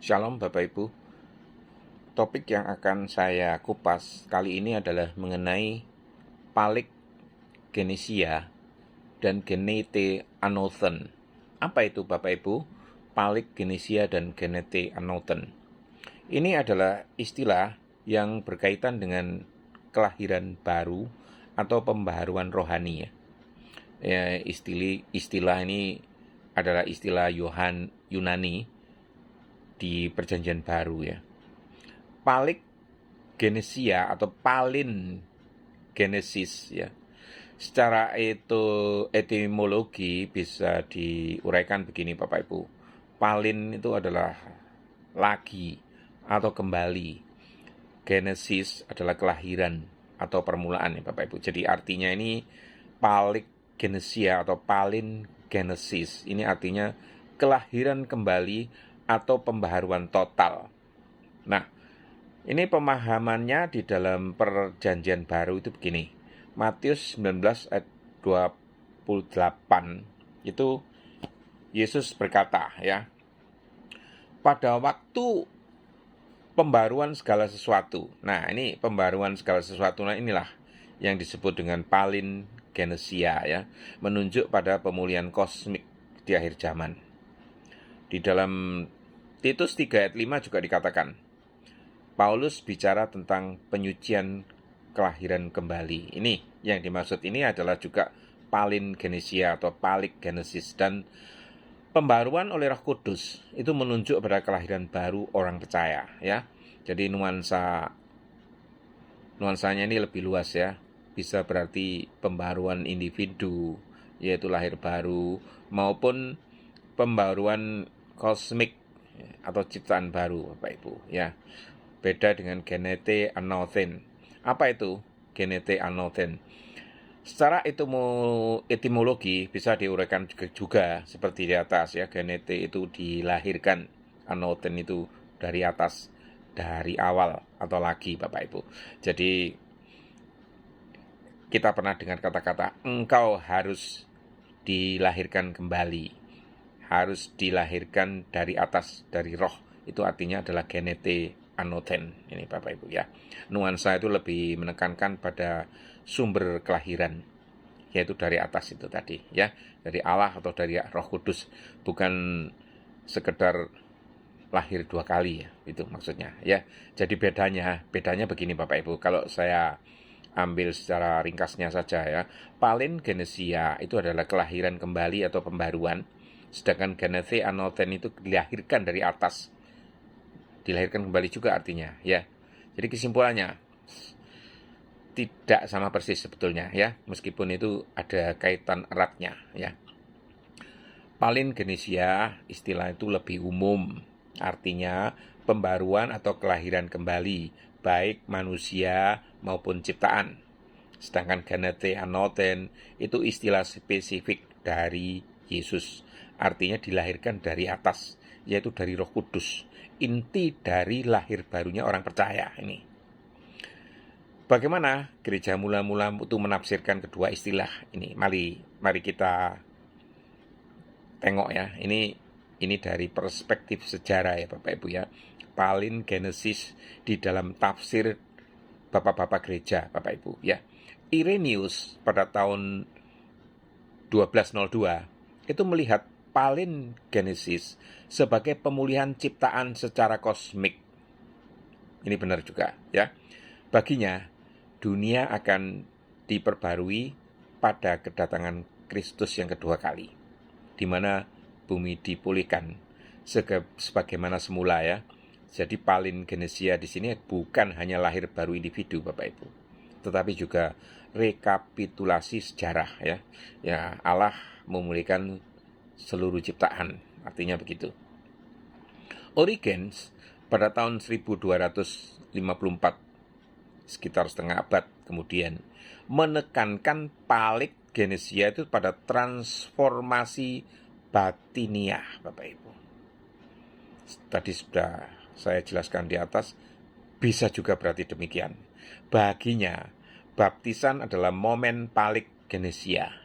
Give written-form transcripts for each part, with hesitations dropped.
Shalom Bapak Ibu. Topik yang akan saya kupas kali ini adalah mengenai Palik Genesia dan Genete Anothen. Apa itu Bapak Ibu? Palik Genesia dan Genete Anothen. Ini adalah istilah yang berkaitan dengan kelahiran baru atau pembaharuan rohani. Istilah ini adalah istilah Yunani di Perjanjian Baru ya. Palik Genesia atau Palin Genesis ya. Secara etimologi bisa diuraikan begini Bapak Ibu. Palin itu adalah lagi atau kembali. Genesis adalah kelahiran atau permulaan ya Bapak Ibu. Jadi artinya ini Palik Genesia atau Palin Genesis. Ini artinya kelahiran kembali atau pembaharuan total. Nah, ini pemahamannya di dalam Perjanjian Baru itu begini. Matius 19 ayat 28 itu Yesus berkata ya, pada waktu pembaruan segala sesuatu. Nah, ini pembaruan segala sesuatu, nah inilah yang disebut dengan Palin Genesia ya, menunjuk pada pemulihan kosmik di akhir zaman. Di dalam Titus 3 ayat 5 juga dikatakan, Paulus bicara tentang penyucian kelahiran kembali. Ini yang dimaksud ini adalah juga Palin Genesia atau Palik Genesis, dan pembaruan oleh Roh Kudus itu menunjuk pada kelahiran baru orang percaya ya. Jadi nuansanya ini lebih luas ya. Bisa berarti pembaruan individu yaitu lahir baru, maupun pembaruan kosmik atau ciptaan baru Bapak Ibu ya. Beda dengan Genete Anothen. Apa itu Genete Anothen? Secara etimologi bisa diuraikan juga seperti di atas ya. Genete itu dilahirkan, Anothen itu dari atas, dari awal atau lagi Bapak Ibu. Jadi kita pernah dengar kata-kata engkau harus dilahirkan kembali, harus dilahirkan dari atas, dari roh. Itu artinya adalah Genete Anothen ini Bapak Ibu ya. Nuansa itu lebih menekankan pada sumber kelahiran, yaitu dari atas itu tadi ya, dari Allah atau dari Roh Kudus, bukan sekedar lahir dua kali ya, itu maksudnya ya. Jadi bedanya begini Bapak Ibu, kalau saya ambil secara ringkasnya saja ya. Palin Genesia itu adalah kelahiran kembali atau pembaruan, sedangkan Genete Anothen itu dilahirkan dari atas, dilahirkan kembali juga artinya ya. Jadi kesimpulannya tidak sama persis sebetulnya ya, meskipun itu ada kaitan eratnya ya. Palin Genesia istilah itu lebih umum, artinya pembaruan atau kelahiran kembali baik manusia maupun ciptaan. Sedangkan Genete Anothen itu istilah spesifik dari Yesus, artinya dilahirkan dari atas, yaitu dari Roh Kudus, inti dari lahir barunya orang percaya ini. Bagaimana gereja mula-mula itu menafsirkan kedua istilah ini? Mari kita tengok ya. Ini dari perspektif sejarah ya Bapak Ibu ya. Palin Genesis di dalam tafsir bapak-bapak gereja Bapak Ibu ya. Irenaeus pada tahun 1202 itu melihat Palin Genesis sebagai pemulihan ciptaan secara kosmik. Ini benar juga ya. Baginya dunia akan diperbarui pada kedatangan Kristus yang kedua kali, di mana bumi dipulihkan sebagaimana semula ya. Jadi Palin Genesia di sini bukan hanya lahir baru individu Bapak Ibu, tetapi juga rekapitulasi sejarah ya. Ya, Allah memulihkan seluruh ciptaan, artinya begitu. Origenes pada tahun 1254, sekitar setengah abad kemudian, menekankan Palik Genesia itu pada transformasi batiniah Bapak Ibu. Tadi sudah saya jelaskan di atas, bisa juga berarti demikian. Baginya, baptisan adalah momen Palik Genesia,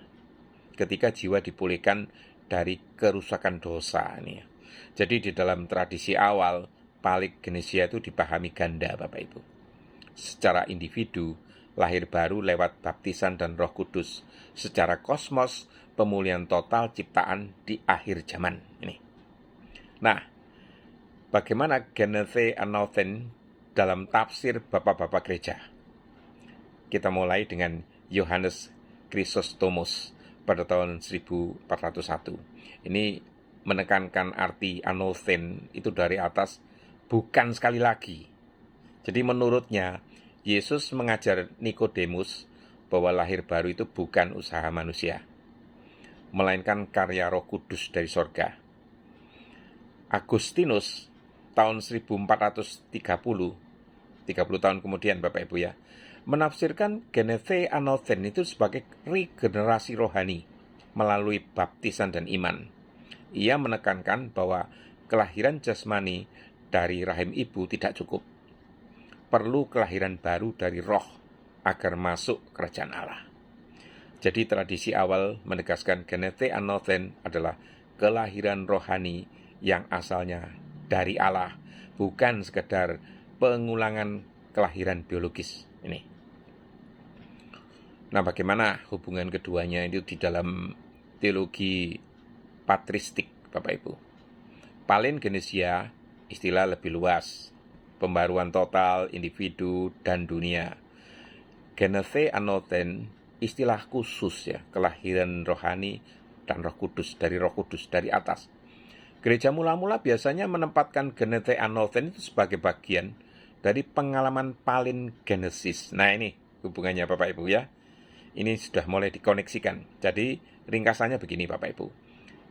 ketika jiwa dipulihkan dari kerusakan dosa ini. Jadi di dalam tradisi awal, palingenesia itu dipahami ganda, Bapak Ibu. Secara individu, lahir baru lewat baptisan dan Roh Kudus. Secara kosmos, pemulihan total ciptaan di akhir zaman ini. Nah, bagaimana Genethe Anothen dalam tafsir Bapak-Bapak Gereja? Kita mulai dengan Yohanes Chrysostomus pada tahun 1401. Ini menekankan arti Anothen itu dari atas, bukan sekali lagi. Jadi menurutnya, Yesus mengajar Nikodemus bahwa lahir baru itu bukan usaha manusia, melainkan karya Roh Kudus dari sorga. Agustinus tahun 1430, 30 tahun kemudian Bapak Ibu ya, menafsirkan Genethe Anothen itu sebagai regenerasi rohani melalui baptisan dan iman. Ia menekankan bahwa kelahiran jasmani dari rahim ibu tidak cukup. Perlu kelahiran baru dari roh agar masuk kerajaan Allah. Jadi tradisi awal menegaskan Genethe Anothen adalah kelahiran rohani yang asalnya dari Allah, bukan sekedar pengulangan kelahiran biologis ini. Nah, bagaimana hubungan keduanya itu di dalam teologi patristik, Bapak Ibu? Palingenesia istilah lebih luas, pembaruan total individu dan dunia. Genethe Anothen istilah khusus ya, kelahiran rohani dan Roh Kudus, dari Roh Kudus dari atas. Gereja mula-mula biasanya menempatkan Genethe Anothen itu sebagai bagian dari pengalaman palingenesis. Nah, ini hubungannya Bapak Ibu ya. Ini sudah mulai dikoneksikan. Jadi ringkasannya begini Bapak Ibu.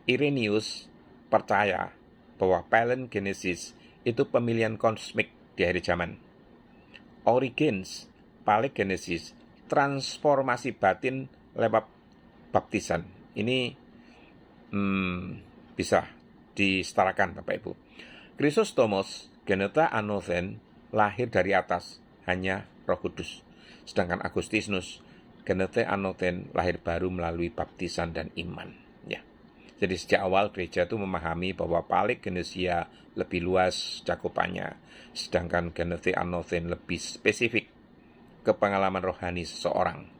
Irenaeus percaya bahwa palingenesis itu pemilihan kosmik di akhir zaman. Origenes, palingenesis, transformasi batin lewat baptisan. Ini bisa disetarakan Bapak Ibu. Chrysostomus, Genethe Anothen lahir dari atas, hanya Roh Kudus. Sedangkan Agustinus, Genethe Anothen lahir baru melalui baptisan dan iman. Ya. Jadi sejak awal gereja itu memahami bahwa palingenesia lebih luas cakupannya, sedangkan Genethe Anothen lebih spesifik ke pengalaman rohani seseorang.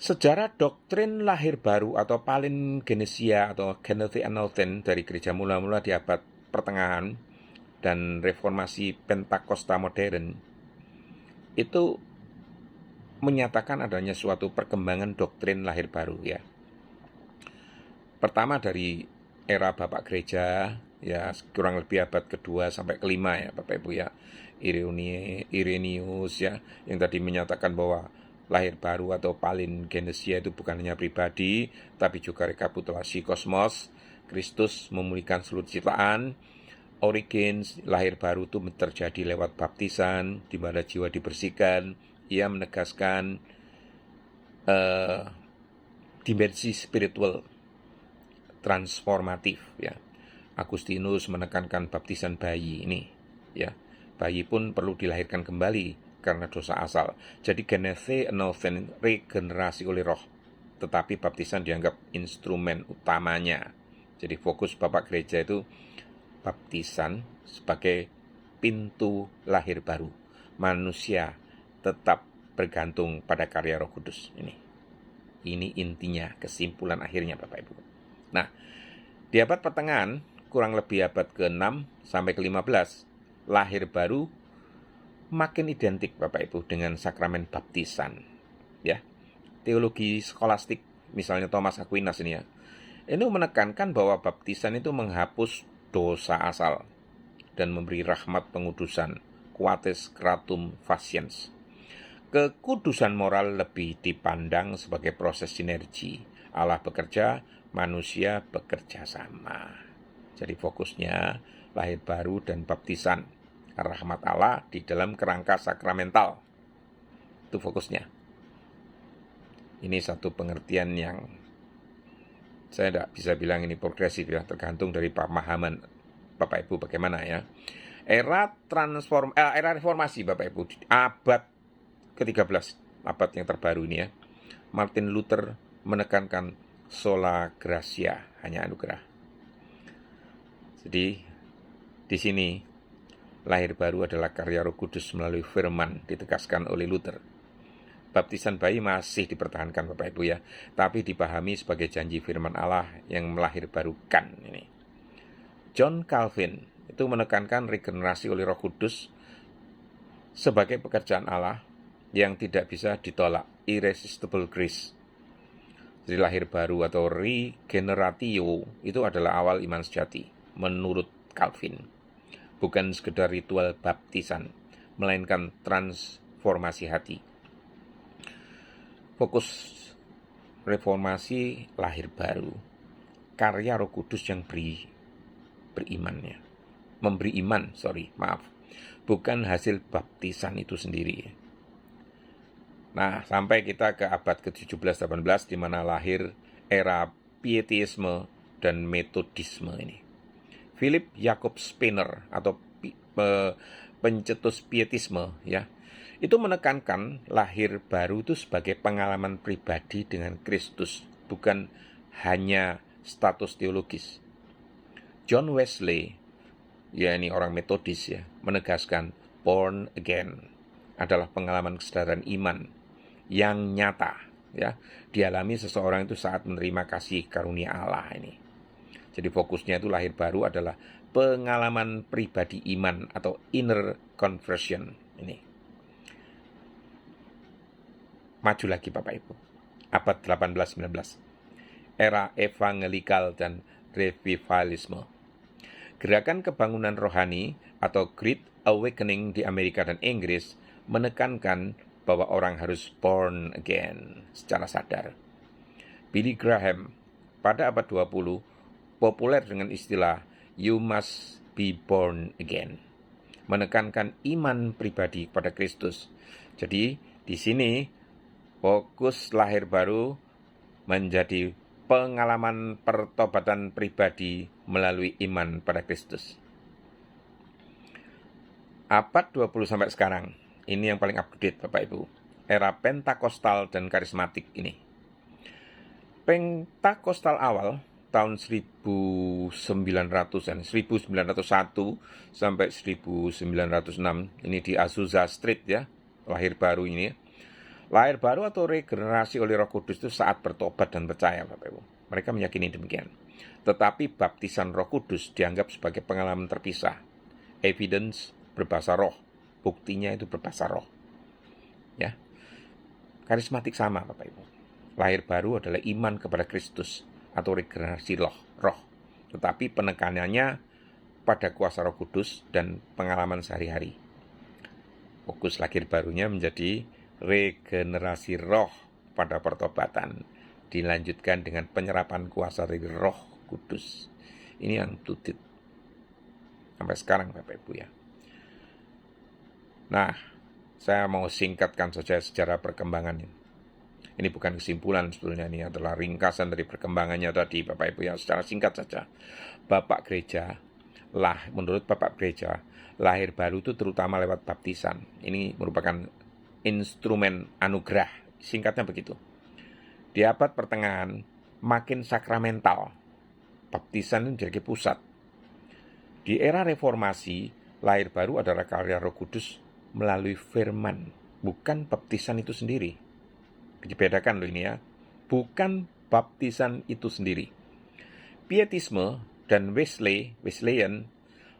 Sejarah doktrin lahir baru atau palingenesia atau Genethe Anothen dari gereja mula-mula di abad pertengahan dan reformasi Pentakosta modern itu menyatakan adanya suatu perkembangan doktrin lahir baru ya. Pertama dari era Bapak Gereja ya, kurang lebih abad kedua sampai kelima ya Bapak Ibu ya. Irenaeus ya, yang tadi menyatakan bahwa lahir baru atau palingenesia itu bukan hanya pribadi, tapi juga rekapitulasi kosmos. Kristus memulihkan seluruh ciptaan. Origenes, lahir baru itu terjadi lewat baptisan, di mana jiwa dibersihkan. Ia menegaskan dimensi spiritual transformatif ya. Agustinus menekankan baptisan bayi ini ya. Bayi pun perlu dilahirkan kembali karena dosa asal. Jadi Genethe Anothen regenerasi oleh roh, tetapi baptisan dianggap instrumen utamanya. Jadi fokus Bapak Gereja itu baptisan sebagai pintu lahir baru. Manusia tetap bergantung pada karya Roh Kudus ini. Ini intinya, kesimpulan akhirnya Bapak Ibu. Nah, di abad pertengahan, kurang lebih abad ke-6 sampai ke-15, lahir baru makin identik Bapak Ibu dengan sakramen baptisan. Ya. Teologi skolastik, misalnya Thomas Aquinas ini ya, ini menekankan bahwa baptisan itu menghapus dosa asal dan memberi rahmat pengudusan, quates creatum faciens. Kekudusan moral lebih dipandang sebagai proses sinergi. Allah bekerja, manusia bekerja sama. Jadi fokusnya lahir baru dan baptisan, rahmat Allah di dalam kerangka sakramental. Itu fokusnya. Ini satu pengertian yang saya tidak bisa bilang ini progresif ya, tergantung dari pemahaman Bapak Ibu bagaimana ya. Era reformasi Bapak Ibu, abad ke-13, abad yang terbaru ini ya, Martin Luther menekankan sola gratia, hanya anugerah. Jadi di sini lahir baru adalah karya Roh Kudus melalui firman, ditegaskan oleh Luther. Baptisan bayi masih dipertahankan Bapak Ibu ya, tapi dipahami sebagai janji firman Allah yang melahir barukan ini. John Calvin itu menekankan regenerasi oleh Roh Kudus sebagai pekerjaan Allah yang tidak bisa ditolak, irresistible grace. Jadi lahir baru atau regeneratio itu adalah awal iman sejati menurut Calvin. Bukan sekedar ritual baptisan, melainkan transformasi hati. Fokus reformasi lahir baru, karya Roh Kudus yang berimannya. Memberi iman, bukan hasil baptisan itu sendiri. Nah, sampai kita ke abad ke-17-18 di mana lahir era pietisme dan metodisme ini. Philip Jacob Spener atau pencetus pietisme ya, itu menekankan lahir baru itu sebagai pengalaman pribadi dengan Kristus, bukan hanya status teologis. John Wesley, ya ini orang metodis ya, menegaskan born again adalah pengalaman kesadaran iman yang nyata ya, dialami seseorang itu saat menerima kasih karunia Allah ini. Jadi fokusnya itu lahir baru adalah pengalaman pribadi iman atau inner conversion ini. Maju lagi Bapak Ibu, abad 18-19, era evangelikal dan revivalisme. Gerakan kebangunan rohani atau Great Awakening di Amerika dan Inggris menekankan bahwa orang harus born again secara sadar. Billy Graham pada abad 20 populer dengan istilah "You must be born again", menekankan iman pribadi kepada Kristus. Jadi di sini fokus lahir baru menjadi pengalaman pertobatan pribadi melalui iman pada Kristus. Abad 20 sampai sekarang, ini yang paling up-to-date Bapak Ibu, era Pentakostal dan karismatik ini. Pentakostal awal tahun 1900-an, 1901 sampai 1906, ini di Azusa Street ya, lahir baru ini. Lahir baru atau regenerasi oleh Roh Kudus itu saat bertobat dan percaya Bapak Ibu. Mereka meyakini demikian. Tetapi baptisan Roh Kudus dianggap sebagai pengalaman terpisah. Evidence berbahasa roh, buktinya itu berbahasa roh. Ya. Karismatik sama Bapak Ibu. Lahir baru adalah iman kepada Kristus atau regenerasi roh. Tetapi penekanannya pada kuasa Roh Kudus dan pengalaman sehari-hari. Fokus lahir barunya menjadi regenerasi roh pada pertobatan, dilanjutkan dengan penyerapan kuasa dari Roh Kudus. Ini yang tutut sampai sekarang Bapak Ibu ya. Nah, saya mau singkatkan saja sejarah perkembangannya. Ini bukan kesimpulan sebetulnya, ini adalah ringkasan dari perkembangannya tadi Bapak Ibu ya, secara singkat saja. Menurut Bapak Gereja, lahir baru itu terutama lewat baptisan. Ini merupakan instrumen anugerah, singkatnya begitu. Di abad pertengahan, makin sakramental, baptisan ini jadi pusat. Di era reformasi, lahir baru adalah karya Roh Kudus melalui firman, bukan baptisan itu sendiri. Dibedakan loh ini ya, bukan baptisan itu sendiri. Pietisme dan Wesleyan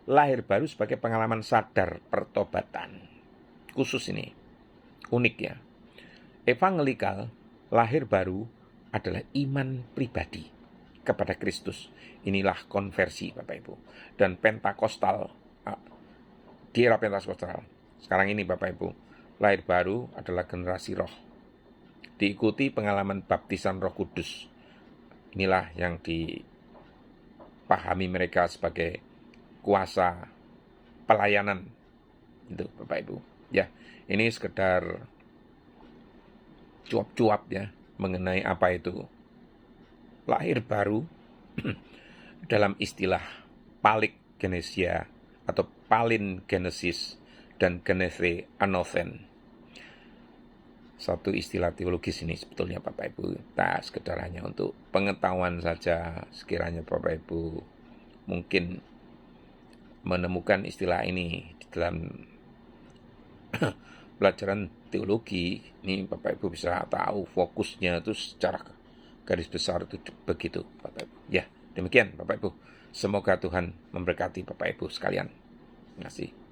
lahir baru sebagai pengalaman sadar pertobatan. Khusus ini, unik ya. Evangelikal lahir baru adalah iman pribadi kepada Kristus. Inilah konversi Bapak Ibu. Dan Pentakostal, di era Pentakostal, sekarang ini Bapak Ibu, lahir baru adalah generasi roh. Diikuti pengalaman baptisan Roh Kudus. Inilah yang dipahami mereka sebagai kuasa pelayanan. Itu Bapak Ibu. Ya, ini sekedar cuap-cuap ya mengenai apa itu lahir baru dalam istilah palingenesia atau palingenesis dan genese anothen. satu istilah teologis ini sebetulnya Bapak Ibu. Tak sekedar hanya untuk pengetahuan saja, sekiranya Bapak Ibu mungkin menemukan istilah ini di dalam pelajaran teologi, ini Bapak Ibu bisa tahu fokusnya itu secara garis besar itu begitu Bapak Ibu. Ya, demikian Bapak Ibu. Semoga Tuhan memberkati Bapak Ibu sekalian. Terima kasih.